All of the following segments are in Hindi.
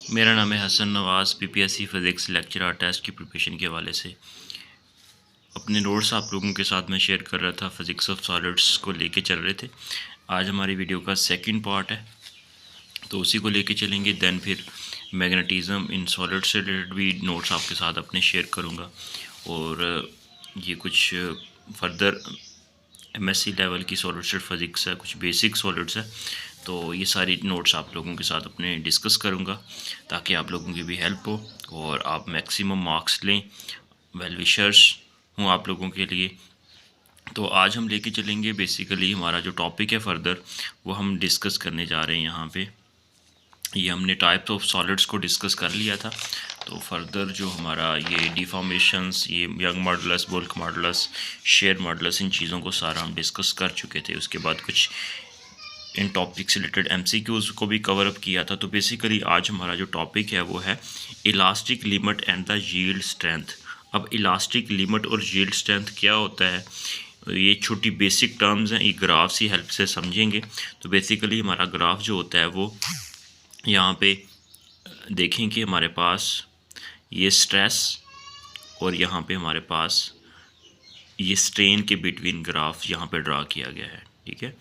मेरा नाम है हसन नवाज़। पीपीएससी फिज़िक्स लेक्चरर टेस्ट की प्रिपरेशन के हवाले से अपने नोट्स आप लोगों के साथ मैं शेयर कर रहा था। फिज़िक्स ऑफ सॉलिड्स को लेके चल रहे थे। आज हमारी वीडियो का सेकंड पार्ट है, तो उसी को लेके चलेंगे। देन फिर मैग्नेटिज़्म इन सॉलिड से रिलेटेड भी नोट्स आपके साथ अपने शेयर करूँगा। और ये कुछ फर्दर एमएससी लेवल की सॉलिड स्टेट फिज़िक्स है, कुछ बेसिक सॉलिड्स है, तो ये सारी नोट्स आप लोगों के साथ अपने डिस्कस करूँगा ताकि आप लोगों की भी हेल्प हो और आप मैक्सिमम मार्क्स लें। वेल विशर्स हूँ आप लोगों के लिए। तो आज हम लेके चलेंगे, बेसिकली हमारा जो टॉपिक है फर्दर वो हम डिस्कस करने जा रहे हैं यहाँ पे। ये हमने टाइप्स ऑफ सॉलिड्स को डिस्कस कर लिया था, तो फर्दर जो हमारा ये डिफॉर्मेशंस, ये Young modulus, bulk modulus, shear modulus, इन चीज़ों को सारा हम डिस्कस कर चुके थे। उसके बाद कुछ इन टॉपिक से रिलेटेड एमसीक्यूज़ को भी कवर अप किया था। तो बेसिकली आज हमारा जो टॉपिक है वो है elastic limit and the yield strength. अब इलास्टिक लिमिट और यील्ड स्ट्रेंथ क्या होता है, ये छोटी बेसिक टर्म्स हैं, ये ग्राफ की हेल्प से समझेंगे। तो बेसिकली हमारा ग्राफ जो होता है वो यहाँ पे देखें कि हमारे पास ये स्ट्रेस और यहाँ पे हमारे पास ये स्ट्रेन के बिटवीन ग्राफ यहाँ पे ड्रा किया गया है, ठीक है।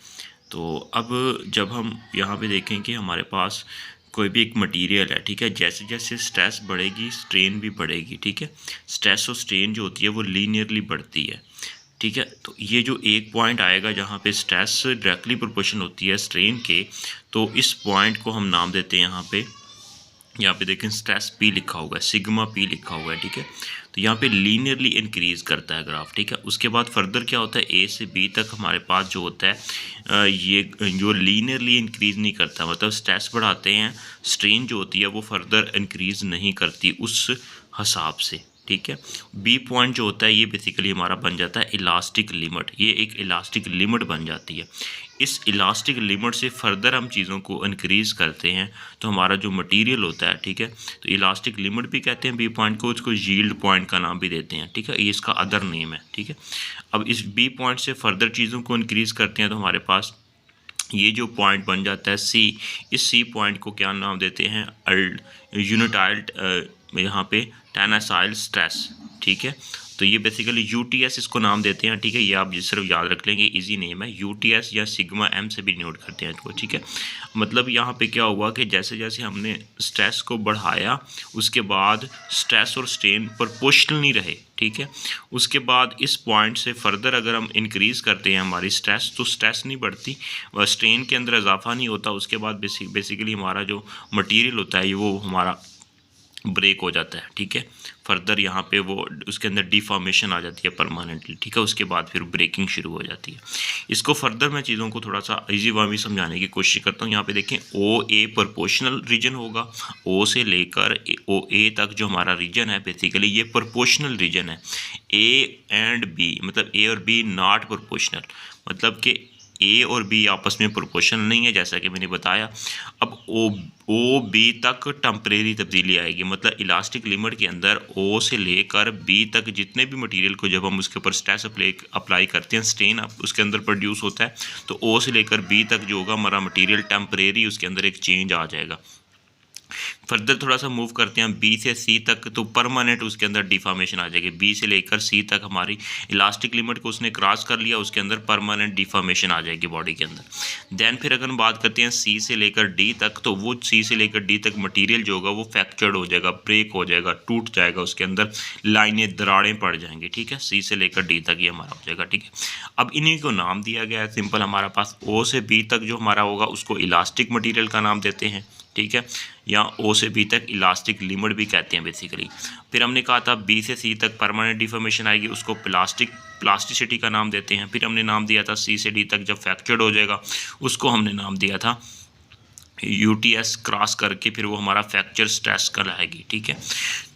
तो अब जब हम यहाँ पे देखें कि हमारे पास कोई भी एक मटेरियल है, ठीक है, जैसे जैसे स्ट्रेस बढ़ेगी स्ट्रेन भी बढ़ेगी, ठीक है। स्ट्रेस और स्ट्रेन जो होती है वो लीनियरली बढ़ती है, ठीक है। तो ये जो एक पॉइंट आएगा जहाँ पे स्ट्रेस डायरेक्टली प्रोपोर्शनल होती है स्ट्रेन के, तो इस पॉइंट को हम नाम देते हैं यहाँ पे देखें स्ट्रेस पी लिखा हुआ है, सिग्मा पी लिखा हुआ है, ठीक है। तो यहाँ पे लीनियरली इंक्रीज़ करता है ग्राफ, ठीक है। उसके बाद फर्दर क्या होता है, ए से बी तक हमारे पास जो होता है ये जो लीनियरली इंक्रीज़ नहीं करता, मतलब स्ट्रेस बढ़ाते हैं, स्ट्रेन जो होती है वो फर्दर इंक्रीज़ नहीं करती उस हिसाब से, ठीक है। बी पॉइंट जो होता है ये बेसिकली हमारा बन जाता है इलास्टिक लिमिट। ये एक इलास्टिक लिमिट बन जाती है। इस इलास्टिक लिमिट से फर्दर हम चीज़ों को इंक्रीज़ करते हैं तो हमारा जो मटेरियल होता है, ठीक है, तो इलास्टिक लिमिट भी कहते हैं बी पॉइंट को, उसको यील्ड पॉइंट का नाम भी देते हैं, ठीक है। ये इसका अदर नेम है, ठीक है। अब इस बी पॉइंट से फर्दर चीज़ों को इंक्रीज़ करते हैं तो हमारे पास ये जो पॉइंट बन जाता है सी। इस सी पॉइंट को क्या नाम देते हैं, यूनिटाइल यहाँ पे टेनासाइल स्ट्रेस, ठीक है। तो ये बेसिकली यूटीएस इसको नाम देते हैं, ठीक है। ये आप सिर्फ याद रख लेंगे, इजी नेम है यूटीएस, या सिग्मा एम से भी नोट करते हैं इसको, ठीक है। मतलब यहाँ पे क्या हुआ कि जैसे जैसे हमने स्ट्रेस को बढ़ाया उसके बाद स्ट्रेस और स्ट्रेन प्रोपोर्शनल नहीं रहे, ठीक है। उसके बाद इस पॉइंट से फर्दर अगर हम इंक्रीज़ करते हैं हमारी स्ट्रेस, तो स्ट्रेस नहीं बढ़ती व स्ट्रेन के अंदर इजाफा नहीं होता। उसके बाद बेसिकली हमारा जो मटेरियल होता है वो हमारा ब्रेक हो जाता है, ठीक है। फर्दर यहाँ पे वो उसके अंदर डिफॉर्मेशन आ जाती है परमानेंटली, ठीक है। उसके बाद फिर ब्रेकिंग शुरू हो जाती है। इसको फर्दर मैं चीज़ों को थोड़ा सा इजी वे में समझाने की कोशिश करता हूँ। यहाँ पे देखें ओ ए प्रोपोर्शनल रीजन होगा, ओ से लेकर ओ ए तक जो हमारा रीजन है बेसिकली ये प्रोपोर्शनल रीजन है। ए एंड बी मतलब ए और बी नॉट प्रोपोर्शनल, मतलब कि ए और बी आपस में प्रोपोर्शनल नहीं है, जैसा कि मैंने बताया। अब ओ बी तक टेम्परेरी तब्दीली आएगी, मतलब इलास्टिक लिमिट के अंदर ओ से लेकर बी तक जितने भी मटेरियल को जब हम उसके ऊपर स्ट्रेस अप्लाई करते हैं, स्ट्रेन उसके अंदर प्रोड्यूस होता है, तो ओ से लेकर बी तक जो होगा हमारा मटेरियल टेम्परेरी उसके अंदर एक चेंज आ जाएगा। फर्दर थोड़ा सा मूव करते हैं बी से सी तक, तो परमानेंट उसके अंदर डिफॉर्मेशन आ जाएगी। बी से लेकर सी तक हमारी इलास्टिक लिमिट को उसने क्रॉस कर लिया, उसके अंदर परमानेंट डिफॉर्मेशन आ जाएगी बॉडी के अंदर। देन फिर अगर हम बात करते हैं सी से लेकर डी तक, तो वो सी से लेकर डी तक मटीरियल जो होगा वो फ्रैक्चर्ड हो जाएगा, ब्रेक हो जाएगा, टूट जाएगा, उसके अंदर लाइनें दरारें पड़ जाएंगी, ठीक है। सी से लेकर डी तक ये हमारा हो जाएगा, ठीक है। अब इन्हीं को नाम दिया गया है सिंपल। हमारे पास ओ से बी तक जो हमारा होगा उसको इलास्टिक मटीरियल का नाम देते हैं, ठीक है, या ओ से बी तक इलास्टिक लिमिट भी कहते हैं बेसिकली। फिर हमने कहा था बी से सी तक परमानेंट डिफॉर्मेशन आएगी, उसको प्लास्टिसिटी का नाम देते हैं। फिर हमने नाम दिया था सी से डी तक जब फ्रैक्चर्ड हो जाएगा उसको हमने नाम दिया था यूटीएस, क्रॉस करके फिर वो हमारा फ्रैक्चर स्ट्रेस कहलाएगी, ठीक है।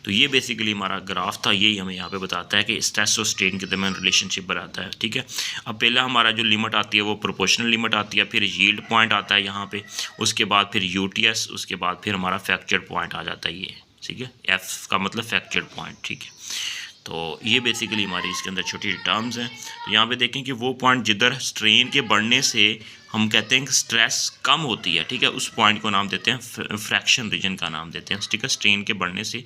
तो ये बेसिकली हमारा ग्राफ था, यही हमें यहाँ पे बताता है कि स्ट्रेस और स्ट्रेन के दरमियान रिलेशनशिप बनाता है, ठीक है। अब पहला हमारा जो लिमिट आती है वो प्रोपोर्शनल लिमिट आती है, फिर यील्ड पॉइंट आता है यहाँ पे, उसके बाद फिर यूटीएस, उसके बाद फिर हमारा फ्रैक्चर पॉइंट आ जाता है ये, ठीक है। एफ का मतलब फ्रैक्चर पॉइंट, ठीक है। तो ये बेसिकली हमारी इसके अंदर छोटी टर्म्स हैं। तो यहाँ पे देखें कि वो पॉइंट जिधर स्ट्रेन के बढ़ने से हम कहते हैं कि स्ट्रेस कम होती है, ठीक है, उस पॉइंट को नाम देते हैं फ्रैक्शन रीजन का नाम देते हैं, ठीक है, स्ट्रेन के बढ़ने से,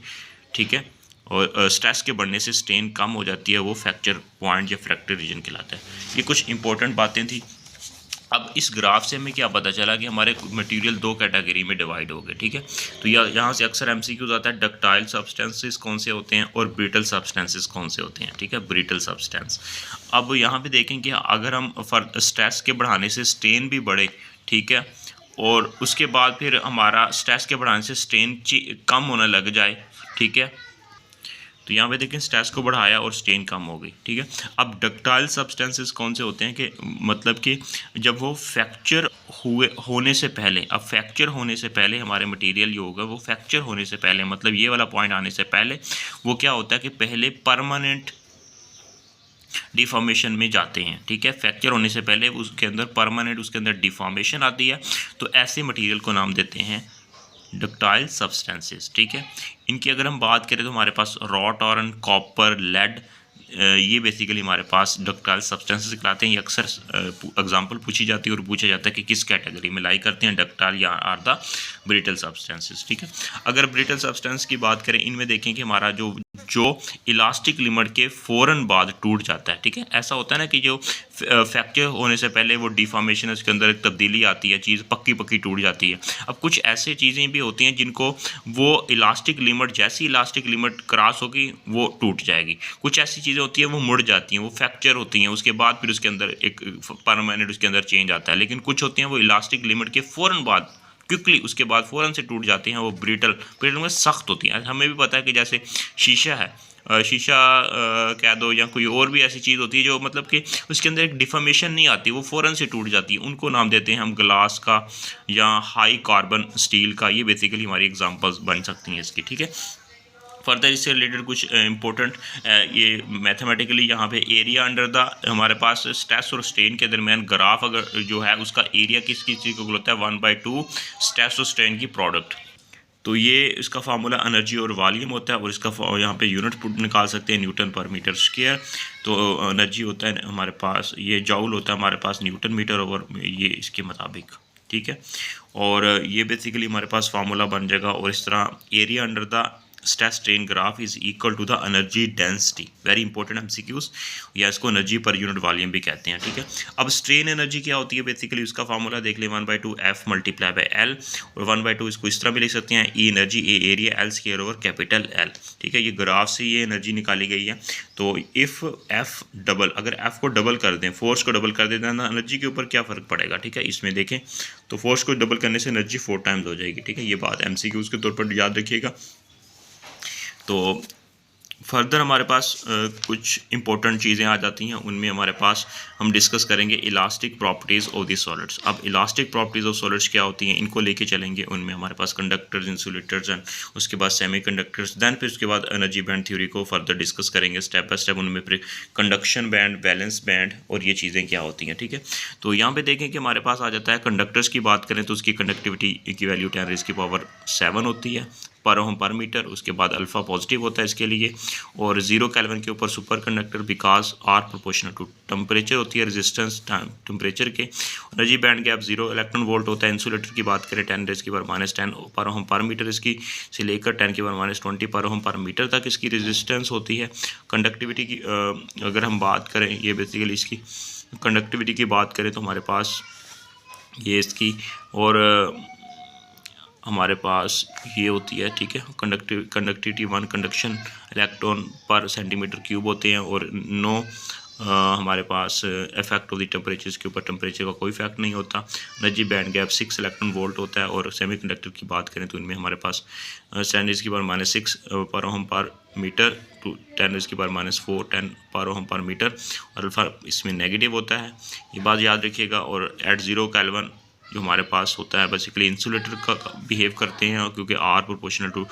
ठीक है, और स्ट्रेस के बढ़ने से स्ट्रेन कम हो जाती है, वो फ्रैक्चर पॉइंट या फ्रैक्चर रीजन कहलाता है। ये कुछ इंपॉर्टेंट बातें थी। अब इस ग्राफ से हमें क्या पता चला कि हमारे मटेरियल दो कैटेगरी में डिवाइड हो गए, ठीक है। तो यहाँ से अक्सर एमसीक्यूज आता है डक्टाइल सब्सटेंसेस कौन से होते हैं और ब्रिटल सब्सटेंसेस कौन से होते हैं, ठीक है, ब्रिटल सब्सटेंस। अब यहाँ पे देखें कि अगर हम स्ट्रेस के बढ़ाने से स्ट्रेन भी बढ़े, ठीक है, और उसके बाद फिर हमारा स्ट्रेस के बढ़ाने से स्ट्रेन कम होने लग जाए, ठीक है, तो यहाँ पे देखें स्ट्रेस को बढ़ाया और स्ट्रेन कम हो गई, ठीक है। अब डक्टाइल सब्सटेंसेस कौन से होते हैं कि मतलब कि जब वो फ्रैक्चर होने से पहले, अब फ्रैक्चर होने से पहले हमारे मटेरियल जो होगा वो फ्रैक्चर होने से पहले, मतलब ये वाला पॉइंट आने से पहले वो क्या होता है कि पहले परमानेंट डिफॉर्मेशन में जाते हैं, ठीक है। फ्रैक्चर होने से पहले उसके अंदर परमानेंट, उसके अंदर डिफॉर्मेशन आती है, तो ऐसे मटेरियल को नाम देते हैं डक्टाइल सब्सटेंसेस, ठीक है। इनकी अगर हम बात करें तो हमारे पास रॉट आयरन, कॉपर, लेड, ये बेसिकली हमारे पास डक्टाइल सब्सटेंसेस कहलाते हैं। ये अक्सर एग्जांपल पूछी जाती है और पूछा जाता है कि किस कैटेगरी में लाई करते हैं, डक्टाइल या आर द ब्रिटल सब्सटेंसेस, ठीक है। अगर ब्रिटल सब्सटेंस की बात करें, इनमें देखें कि हमारा जो इलास्टिक लिमिट के फ़ौरन बाद टूट जाता है, ठीक है। ऐसा होता है ना कि जो फ्रैक्चर होने से पहले वो डिफॉर्मेशन, उसके अंदर एक तब्दीली आती है, चीज़ पक्की पक्की टूट जाती है। अब कुछ ऐसे चीज़ें भी होती हैं जिनको वो इलास्टिक लिमिट, जैसी इलास्टिक लिमिट क्रॉस होगी वो टूट जाएगी। कुछ ऐसी चीज़ें होती हैं वो मुड़ जाती हैं, वो फ्रैक्चर होती हैं, उसके बाद फिर उसके अंदर एक परमानेंट उसके अंदर चेंज आता है। लेकिन कुछ होती हैं वो इलास्टिक लिमिट के फ़ौरन बाद क्विकली उसके बाद फ़ौरन से टूट जाती हैं, वो ब्रिटल में सख्त होती हैं। हमें भी पता है कि जैसे शीशा है, शीशा कह दो या कोई और भी ऐसी चीज़ होती है जो मतलब कि उसके अंदर एक डिफॉर्मेशन नहीं आती, वो फ़ौरन से टूट जाती है, उनको नाम देते हैं हम ग्लास का या हाई कार्बन स्टील का। ये बेसिकली हमारी एग्जांपल्स बन सकती हैं इसकी, ठीक है। फर्दर इससे रिलेटेड कुछ इंपॉर्टेंट ये मैथमेटिकली यहाँ पे एरिया अंडर द हमारे पास स्ट्रेस और स्ट्रेन के दरमियान ग्राफ अगर जो है उसका एरिया किस चीज़ को होता है 1/2 स्ट्रेस और स्ट्रेन की प्रोडक्ट। तो ये इसका फार्मूला एनर्जी और वॉल्यूम होता है और इसका यहाँ पे यूनिट निकाल सकते हैं न्यूटन पर मीटर स्क्वायर। तो एनर्जी होता है हमारे पास, ये जॉउल होता है हमारे पास न्यूटन मीटर ओवर ये इसके मुताबिक, ठीक है। और ये बेसिकली हमारे पास फार्मूला बन जाएगा। और इस तरह area under the stress strain graph is equal to the energy density, very important MCQs, या इसको एनर्जी पर यूनिट वॉल्यूम भी कहते हैं, ठीक है। अब स्ट्रेन एनर्जी क्या होती है, बेसिकली उसका फार्मूला देख ले 1/2 F मल्टीप्लाई बाय L, और 1/2 इसको इस तरह भी लिख सकते हैं E energy, A area, L square over capital L, ठीक है। ये ग्राफ से ये एनर्जी निकाली गई है। तो इफ़ F डबल, अगर F को डबल कर दें, फोर्स को डबल कर देते हैं ना, एनर्जी के ऊपर क्या फ़र्क पड़ेगा, ठीक है। इसमें देखें तो फोर्स को डबल करने से एनर्जी 4 टाइम्स हो जाएगी, ठीक है। ये बात एमसीक्यूज के तौर पर याद रखिएगा। तो फर्दर हमारे पास कुछ इंपॉर्टेंट चीज़ें आ जाती हैं, उनमें हमारे पास हम डिस्कस करेंगे elastic properties of the solids. अब इलास्टिक प्रॉपर्टीज़ ऑफ सॉलिड्स क्या होती हैं, इनको लेके चलेंगे। उनमें हमारे पास कंडक्टर्स, इंसुलेटर्स एंड उसके बाद सेमीकंडक्टर्स, दैन फिर उसके बाद एनर्जी बैंड थ्योरी को फर्दर डिस्कस करेंगे स्टेप बाय स्टेप। उनमें फिर कंडक्शन बैंड, बैलेंस बैंड और ये चीज़ें क्या होती हैं, ठीक है। तो यहाँ पर देखें कि हमारे पास आ जाता है कंडक्टर्स की बात करें तो उसकी कंडक्टिविटी की वैल्यू 10⁻⁷ होती है पर ओम पर मीटर। उसके बाद अल्फ़ा पॉजिटिव होता है इसके लिए, और 0 केल्विन के ऊपर super conductor because are proportional to temperature होती है, रेजिस्टेंस टेम्परेचर के। Energy band gap 0 electron volt होता है। इंसुलेटर की बात करें 10⁻⁻10 पर ओम पर मीटर इसकी, से लेकर 10⁻⁻20 पर ओम पर मीटर तक इसकी रेजिस्टेंस होती है। कंडक्टिविटी की अगर हम बात करें, ये बेसिकली इसकी कंडक्टिविटी की बात करें तो हमारे पास ये इसकी, और हमारे पास ये होती है, ठीक है। कंडक्टिविटी 1 कंडक्शन इलेक्ट्रॉन पर सेंटीमीटर क्यूब होते हैं, और 9 हमारे पास इफेक्ट ऑफ द टेम्परेचर, के ऊपर टेम्परेचर का कोई इफेक्ट नहीं होता। Energy band gap 6 electron volt होता है। और सेमीकंडक्टर की बात करें तो इनमें हमारे पास 10⁻⁻6 पर ओम पर मीटर टू 10⁻⁻4 10 पर ओम पर मीटर, और अल्फा इसमें नेगेटिव होता है, ये बात याद रखिएगा। और एट 0 केल्विन जो हमारे पास होता है बेसिकली इंसुलेटर का बिहेव करते हैं, क्योंकि are proportional to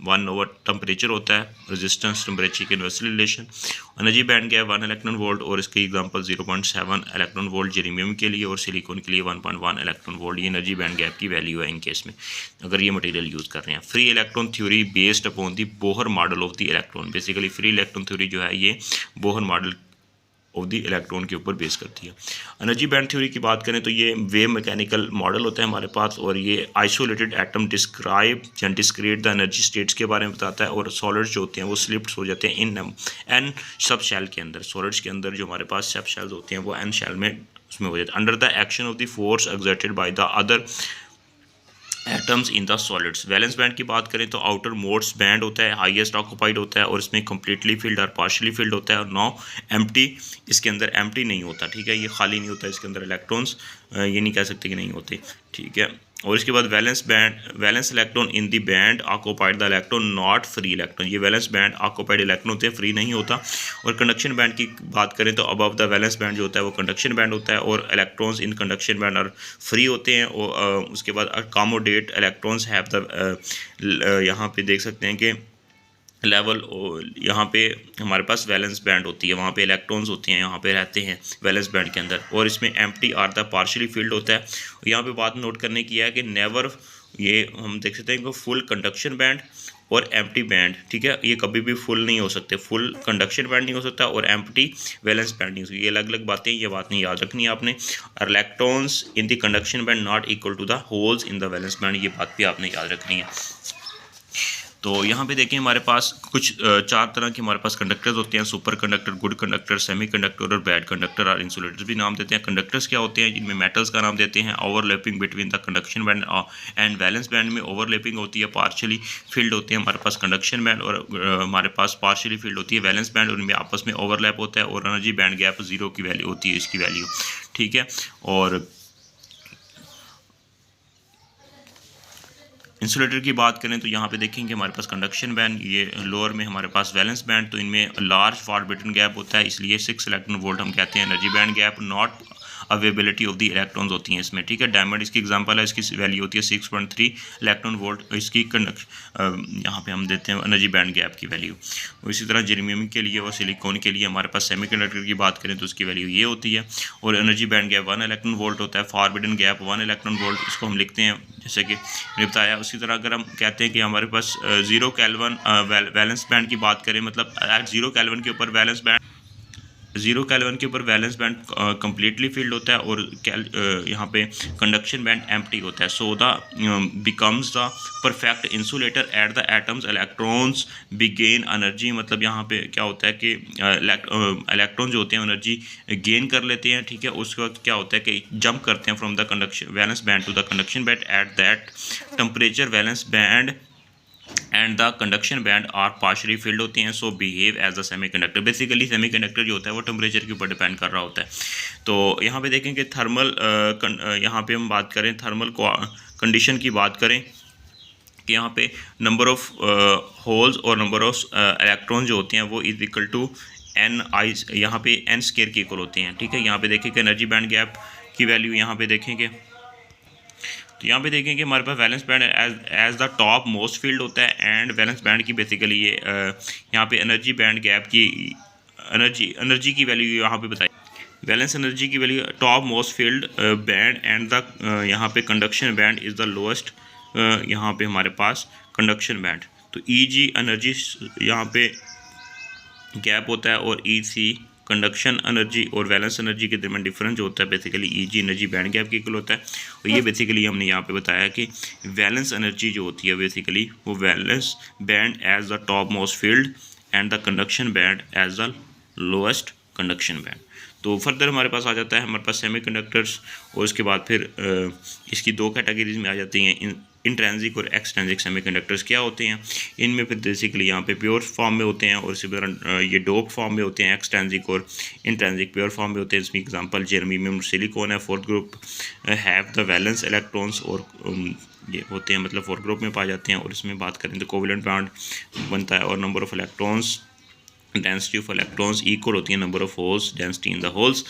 1 over temperature होता है, रेजिस्टेंस टेम्परेचर के inversely relation. Energy band gap 1 electron volt, और इसकी एग्जांपल 0.7 इलेक्ट्रॉन वोल्ट जेरेमियम के लिए और सिलिकॉन के लिए 1.1 इलेक्ट्रॉन वोल्ट। ये एनर्जी बैंड गैप की वैल्यू है इन केस में अगर ये मटेरियल यूज़ कर रहे हैं। Free electron theory based upon the Bohr model of the electron. Basically free electron theory जो है ये Bohr model of the electron के ऊपर बेस करती है। एनर्जी बैंड थ्योरी की बात करें तो ये वेव मैकेनिकल मॉडल होता है हमारे पास, और ये आइसोलेटेड एटम डिस्क्राइब या डिस्क्रिएट द एनर्जी स्टेट्स के बारे में बताता है। और सॉलिड्स जो होते हैं वो स्लिप्स हो जाते हैं इन एन सब शेल के अंदर। सॉलिड्स के अंदर जो हमारे पास सब शेल्स होते हैं वो एन शेल में उसमें हो जाते हैं under the action of the force exerted by the other atoms in the solids. Valence band की बात करें तो आउटर मोस्ट बैंड होता है, हाईएस्ट ऑक्यूपाइड होता है, और इसमें कंप्लीटली फिल्ड और पार्शियली फिल्ड होता है, और नौ एम्प्टी, इसके अंदर एम्प्टी नहीं होता, ठीक है, ये खाली नहीं होता, इसके अंदर इलेक्ट्रॉन्स ये नहीं कह सकते कि नहीं होते, ठीक है। और इसके बाद valence band, valence electron in the band occupied the electron not free electron. ये वैलेंस बैंड ऑक्यूपाइड इलेक्ट्रॉन होते हैं, फ्री नहीं होता। और कंडक्शन बैंड की बात करें तो अबव द वैलेंस बैंड जो होता है वो कंडक्शन बैंड होता है, और इलेक्ट्रॉन्स इन कंडक्शन बैंड और फ्री होते हैं। और उसके बाद अकोमोडेट इलेक्ट्रॉन्स हैव द यहाँ पे देख सकते हैं कि लेवल, यहाँ पे हमारे पास वैलेंस बैंड होती है, वहाँ पे इलेक्ट्रॉन्स होती हैं, यहाँ पे रहते हैं वैलेंस बैंड के अंदर, और इसमें empty are the partially filled होता है। यहाँ पे बात नोट करने की है कि नेवर, ये हम देख सकते हैं कि फुल कंडक्शन बैंड और एम्प्टी बैंड, ठीक है, ये कभी भी फुल नहीं हो सकते, फुल कंडक्शन बैंड नहीं हो सकता और एम्प्टी वैलेंस बैंड नहीं हो सकती। ये अलग अलग बातें, ये बात नहीं याद रखनी है आपने। Electrons in the conduction band not equal to the holes in the valence band, ये बात भी आपने याद रखनी है। तो यहाँ पे देखें हमारे पास कुछ 4 तरह के हमारे पास कंडक्टर्स होते हैं, super conductor, good conductor, semi conductor और बैड कंडक्टर, और इंसुलेटर्स भी नाम देते हैं। कंडक्टर्स क्या होते हैं, जिनमें मेटल्स का नाम देते हैं। Overlapping between the conduction band and valence band में ओवरलैपिंग होती है, पार्शियली फील्ड होते हैं हमारे पास कंडक्शन बैंड, और हमारे पास पार्शियली फील्ड होती है वैलेंस बैंड, उनमें आपस में ओवरलैप होता है, और एनर्जी बैंड गैप 0 की वैल्यू होती है, इसकी वैल्यू, ठीक है। और इंसुलेटर की बात करें तो यहाँ पे देखेंगे हमारे पास कंडक्शन बैंड, ये लोअर में हमारे पास वैलेंस बैंड, तो इनमें लार्ज फॉर बिटन गैप होता है, इसलिए 6 इलेक्ट्रॉन वोल्ट हम कहते हैं। Energy band gap not availability of the electrons होती हैं इसमें, ठीक है। डायमंड इसकी एग्जांपल है, इसकी वैल्यू होती है 6.3 इलेक्ट्रॉन वोल्ट, इसकी यहाँ पे हम देते हैं एनर्जी बैंड गैप की वैल्यू। और इसी तरह जेरेमियम के लिए और सिलिकॉन के लिए हमारे पास सेमीकंडक्टर की बात करें तो उसकी वैल्यू ये होती है। और energy band gap 1 electron volt होता है, फॉरबिडन गैप 1 इलेक्ट्रॉन वोल्ट, इसको हम लिखते हैं जैसे कि मैंने बताया। उसी तरह अगर हम कहते हैं कि हमारे पास 0 केल्विन वैलेंस बैंड की बात करें, मतलब 0 केल्विन के ऊपर वैलेंस बैंड, 0 केल्विन के ऊपर वैलेंस बैंड कम्प्लीटली फील्ड होता है, और यहाँ पे कंडक्शन बैंड एम्प्टी होता है। So the becomes the perfect insulator at the atoms electrons begin energy, मतलब यहाँ पे क्या होता है कि इलेक्ट्रॉन जो होते हैं एनर्जी गेन कर लेते हैं, ठीक है। उसके बाद क्या होता है कि जंप करते हैं from the conduction valence band to the conduction band at that temperature valence band and the conduction band are partially filled होते हैं, so behave as the semiconductor. Basically semiconductor जो होता है वो टेम्परेचर के ऊपर डिपेंड कर रहा होता है। तो यहाँ पे देखें कि थर्मल, यहाँ पे हम बात करें थर्मल कंडीशन की बात करें कि यहाँ पे नंबर ऑफ होल्स और नंबर ऑफ इलेक्ट्रॉन जो होते हैं वो इज इक्वल टू एन आई, यहाँ पे एन स्केयर के इक्वल होते हैं, ठीक है। यहाँ पे देखें कि एनर्जी बैंड गैप की वैल्यू यहाँ पे देखेंगे, तो यहाँ पे देखें कि हमारे पास valence band as the top most filled होता है, एंड वैलेंस बैंड की बेसिकली ये यहाँ पे एनर्जी बैंड गैप की एनर्जी की वैल्यू यहाँ पे बताई, वैलेंस एनर्जी की value top most filled band and the यहाँ पे conduction band is the lowest, यहाँ पे हमारे पास कंडक्शन बैंड। तो ई जी एनर्जी यहाँ पे गैप होता है, और ई सी कंडक्शन एनर्जी और वैलेंस एनर्जी के दरमियान डिफरेंस जो होता है बेसिकली ई जी एनर्जी बैंड गैप के इक्वल होता है। और ये बेसिकली हमने यहाँ पे बताया कि वैलेंस एनर्जी जो होती है बेसिकली वो valence band as the top most filled and the conduction band as the lowest conduction band. तो फर्दर हमारे पास आ जाता है हमारे पास सेमीकंडक्टर्स, और उसके बाद फिर इसकी 2 कैटेगरीज में आ जाती हैं, इंट्रेंसिक और एक्सट्रेंसिक सेमीकंडक्टर्स क्या होते हैं। इनमें फिर बेसिकली यहाँ पे प्योर फॉर्म में होते हैं, और इसी तरह ये डोप फॉर्म में होते हैं, एक्सट्रेंसिक और इंट्रेंसिक प्योर फॉर्म में होते हैं। इसमें एग्जांपल जेरेमियम सिलिकॉन है। 4th group have the valence electrons, और ये होते हैं मतलब 4th ग्रुप में पाए जाते हैं। और इसमें बात करें तो कोवेलेंट बॉन्ड बनता है, और number of electrons density of electrons equal होती है number of holes density in the holes.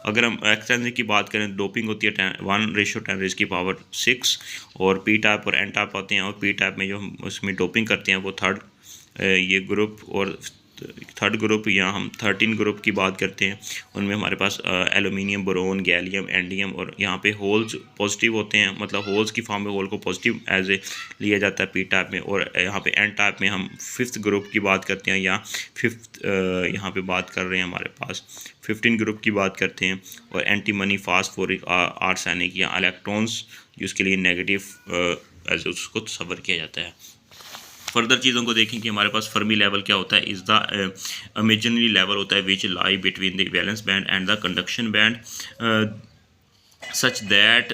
अगर हम एक्सटेंसिव की बात करें, डोपिंग होती है 1:10⁻⁶, और पी टाइप और एन टाइप आते हैं। और पी टाइप में जो हम उसमें डोपिंग करते हैं वो थर्ड ये ग्रुप, और थर्ड ग्रुप या हम 13 ग्रुप की बात करते हैं, उनमें हमारे पास एलुमिनियम, बोरोन, गैलियम, एंडियम, और यहाँ पे होल्स पॉजिटिव होते हैं, मतलब होल्स की फॉर्म में होल को पॉजिटिव एज ए लिया जाता है पी टाइप में। और यहाँ पे एन टाइप में हम फिफ्थ ग्रुप की बात करते हैं, या फिफ्थ यहाँ पे बात कर रहे हैं हमारे पास 15 ग्रुप की बात करते हैं। और एंटीमनी, फास्फोरिक, आर्सेनिक या इलेक्ट्रॉन्स जिसके लिए नेगेटिव एज उसको तस्वर किया जाता है। फर्दर चीज़ों को देखें कि हमारे पास फर्मी लेवल क्या होता है, इज़ द इमेजिनरी लेवल होता है which lie between the valence band and the conduction band such that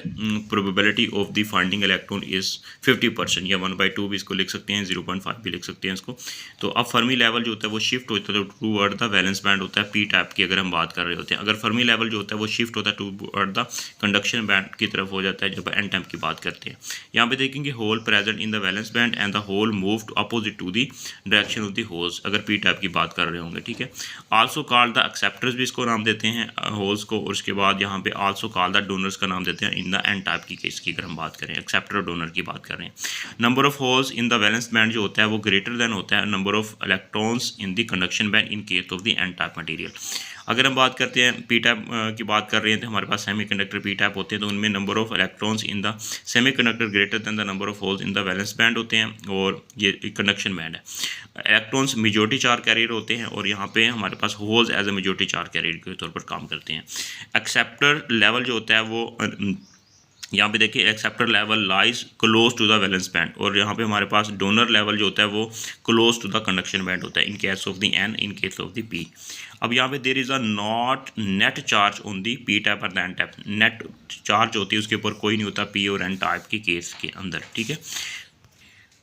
probability of the finding electron is 50%, या 1/2 भी इसको लिख सकते हैं, 0.5 भी लिख सकते हैं इसको। तो अब फर्मी लेवल जो होता है वो शिफ्ट होता है टूवर्ड द वैलेंस बैंड होता है पी टाइप की अगर हम बात कर रहे होते हैं। अगर फर्मी लेवल जो होता है वो शिफ्ट होता है टूवर्ड द कंडक्शन बैंड की तरफ हो जाता है जब एन टाइप की बात करते हैं। यहाँ पे देखेंगे hole present in the valence band and the hole moved opposite to the direction of the holes, अगर पी टाइप की बात कर रहे होंगे, ठीक है। आल्सो कॉल्ड द एक्सेप्टर्स भी इसको नाम देते हैं होल्स को, और उसके बाद यहाँ पे आल्सो कॉल्ड द डोनर्स का नाम देते हैं इन द एन टाइप की केस की अगर हम बात करें, एक्सेप्टर और डोनर की बात कर रहे हैं। Number of holes in the valence band जो होता है वो ग्रेटर देन होता है number of electrons in the conduction band in case of the N type material. अगर हम बात करते हैं पी टाइप की बात कर रहे हैं तो हमारे पास सेमीकंडक्टर पी टाइप होते हैं, तो उनमें number of electrons in the semiconductor greater than the number of holes in the valence band होते हैं, और ये कंडक्शन बैंड है। इलेक्ट्रॉन्स मेजॉरिटी चार्ज कैरियर होते हैं, और यहाँ पे हमारे पास holes as a majority charge carrier के तौर पर काम करते हैं। एक्सेप्टर लेवल जो होता है वो यहाँ पे देखिए acceptor level lies close to the valence band, और यहाँ पे हमारे पास डोनर लेवल जो होता है वो close to the conduction band होता है in case of the N, in case of the P. अब यहाँ पे there is a not net charge on the P type और the N type, net charge होती है उसके ऊपर कोई नहीं होता पी और एन टाइप की केस के अंदर, ठीक है।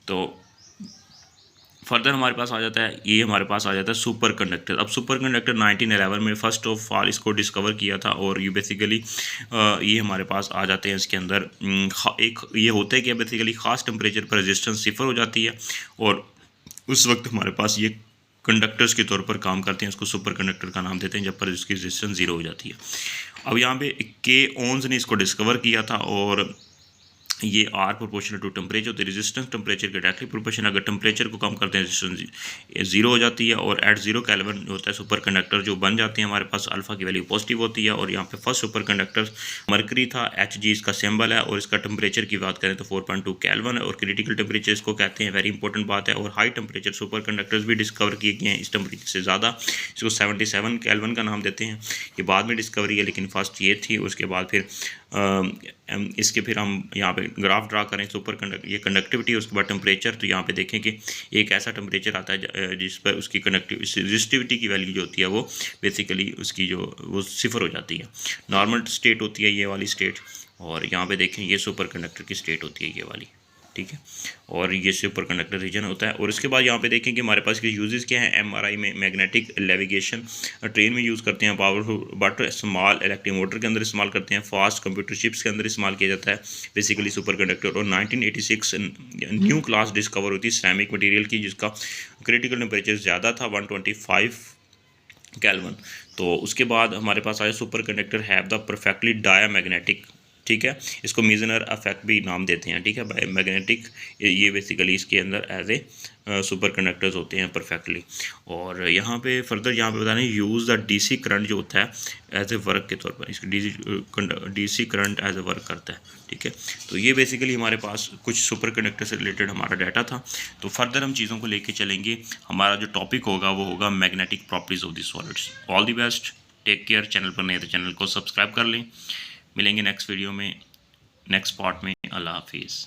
तो फर्दर हमारे पास आ जाता है, ये हमारे पास आ जाता है सुपर कंडक्टर। अब सुपर कंडक्टर 1911 में फर्स्ट ऑफ ऑल इसको डिस्कवर किया था, और ये बेसिकली ये हमारे पास आ जाते हैं इसके अंदर एक ये होता है कि बेसिकली ख़ास टेम्परेचर पर रेजिस्टेंस 0 हो जाती है, और उस वक्त हमारे पास ये कंडक्टर्स के तौर पर काम करते हैं, इसको सुपर कंडक्टर का नाम देते हैं जब पर इसकी रेजिस्टेंस 0 हो जाती है। अब यहाँ पे के ओन्स ने इसको डिस्कवर किया था, और ये आर प्रोपोर्शनल टू टेम्परेचर होती है, रेजिस्टेंस टेम्परेचर के डायरेक्टली प्रोपोर्शनल। अगर टेम्परेचर को कम करते हैं रेजिस्टेंस 0 हो जाती है, और एट 0 केल्विन जो होता है सुपर कंडक्टर जो बन जाते हैं हमारे पास अल्फा की वैल्यू पॉजिटिव होती है। और यहाँ पे फर्स्ट सुपर कंडक्टर मरकरी था, Hg इसका सिंबल है, और इसका टेम्परेचर की बात करें तो 4.2 केल्विन है, और क्रिटिकल टेम्परेचर इसको कहते हैं, वेरी इंपॉर्टेंट बात है। और हाई टेम्परेचर सुपर कंडक्टर्स भी डिस्कवर किए गए हैं इस टेम्परेचर से ज़्यादा, इसको 77 केल्विन का नाम देते हैं, ये बाद में डिस्कवरी है लेकिन फर्स्ट ये थी। उसके बाद फिर इसके फिर हम यहाँ पे ग्राफ ड्रा करें सुपर ये कंडक्टिविटी, उसके बाद टेम्परेचर। तो यहाँ पे देखें कि एक ऐसा टेम्परेचर आता है जिस पर उसकी रेजिस्टिविटी की वैल्यू जो होती है वो बेसिकली उसकी जो वो 0 हो जाती है। नॉर्मल स्टेट होती है ये वाली स्टेट, और यहाँ पे देखें ये सुपर कंडक्टर की स्टेट होती है ये वाली, ठीक है। और ये सुपर कंडक्टर रीजन होता है। और इसके बाद यहाँ पे देखें कि हमारे पास इसके यूजेस क्या हैं। एमआरआई में मैग्नेटिक नेविगेशन, ट्रेन में यूज़ करते हैं, powerful but small electric motor के अंदर इस्तेमाल करते हैं, फास्ट कंप्यूटर चिप्स के अंदर इस्तेमाल किया जाता है बेसिकली सुपर कंडक्टर। और 1986 न्यू क्लास डिस्कवर होती है सिरेमिक मटेरियल की, जिसका क्रिटिकल टेम्परेचर ज़्यादा था 125 केल्विन। तो उसके बाद हमारे पास आया super conductor have the perfectly diamagnetic, ठीक है, इसको मीजनर इफेक्ट भी नाम देते हैं, ठीक है। मैग्नेटिक ये बेसिकली इसके अंदर एज ए सुपर कंडक्टर्स होते हैं परफेक्टली। और यहाँ पे फर्दर यहाँ पे बता रहे हैं यूज़ द डीसी करंट जो होता है एज ए वर्क के तौर पर, इसको DC current as a work करता है, ठीक है। तो ये बेसिकली हमारे पास कुछ सुपर कंडक्टर से रिलेटेड हमारा डाटा था। तो फर्दर हम चीज़ों को लेके चलेंगे, हमारा जो टॉपिक होगा वो होगा magnetic properties of the solids. All the best, take care. Channel पर नए तो चैनल को सब्सक्राइब कर लें। मिलेंगे नेक्स्ट वीडियो में, नेक्स्ट पार्ट में। अल्लाह हाफिज़।